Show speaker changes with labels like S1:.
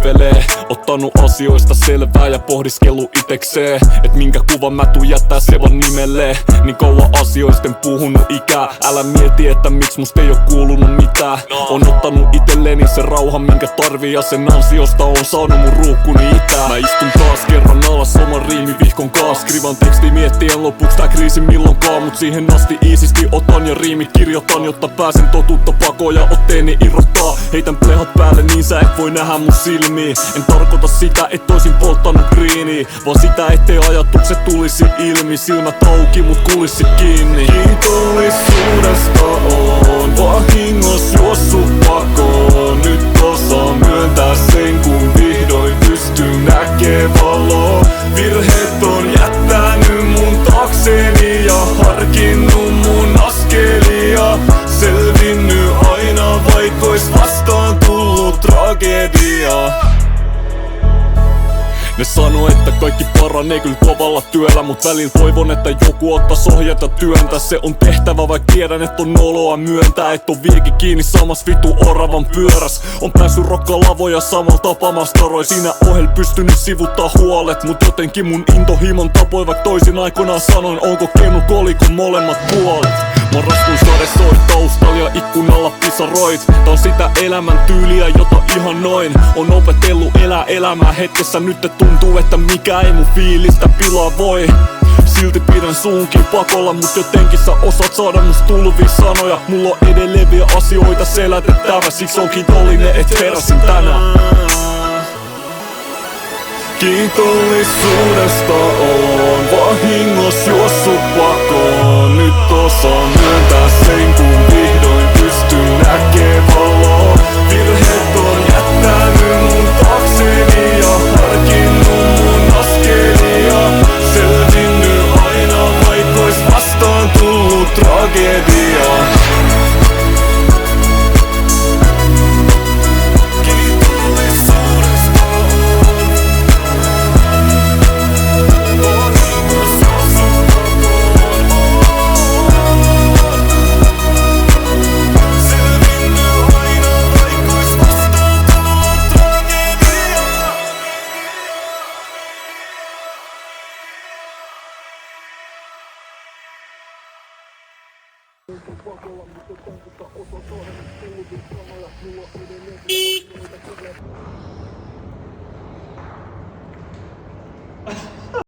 S1: haivelee. Ottanut asioista selvää ja pohdiskellut itekseen, et minkä kuvan mä tuun jättää se vaan nimelleen. Niin kauan asioisten puhunut ikää. Älä mieti, että miksi musta ei oo kuulunut mitään. On ottanut itelleni se rauha minkä tarvii, ja sen ansiosta on saanut mun ruukkuni itää. Mä istun taas kerran alas oman riimivihkon kaas. Skrivan teksti miettien lopuks tää kriisi milloinkaan. Mut siihen asti iisisti otan ja riimit kirjoitan, jotta pääsen totuutta pakoon ja otteeni irrottaa. Heitän plehat päälle niin sä et voi nähdä mun silmiin. En tarkoita sitä, et oisin polttanut greeniä, vaan sitä, ettei ajatukset tulisi ilmi. Silmät auki mut kulissit kiinni. Kiitollisuudesta on vahingos juossut pakoon. Nyt osaan myöntää sen, kun vihdoin pystyn näkee valoa. Virheet on jättänyt mun taakseni ja harkinnut mun askelia. Selvinnyt aina vaikois vastaan tullut tragedia. Ne sanoo, että kaikki paranee kyllä kovalla työllä, mut välillä toivon, että joku ottais ohjata työntä. Se on tehtävä, vaikka tiedän, että on noloa myöntää, et on vieläkin kiinni samas vitu oravan pyöräs. On päässyt rokkalavoja samalla tapaa mastaroi. Siinä ohel pystynyt sivuttaa huolet, mut jotenkin mun intohimon tapoi, vaikka toisin aikoinaan sanoin, onko kennu kolikon molemmat puolet. Marraskuun sade soi taustalla ja ikkunalla pisaroit. Tää on sitä elämän tyyliä, jota ihanoin. On opetellut elää elämää hetkessä, nyt tuntuu, että mikä ei mun fiilistä pilaa voi. Silti pidän suunkin pakolla, mut jotenkin sä osaat saada musta tulvia sanoja. Mulla on edelleen vielä asioita selätettävä, siksi on kiitollinen, et heräsin tänään. Kiitollisuudesta on vahingos juossut pakoon. Nyt osaan myöntää sen, kun vihdoin pystyn näkee valoa. Virheet on jättänyt mun taakseni ja harkinnut mun askelia. Selvinnyt aina vaikois vastaan tullut tragedia.
S2: Pakolla, mutta jotenkin sä osaat saada mut tulvia sanoja. Mulla on edelleen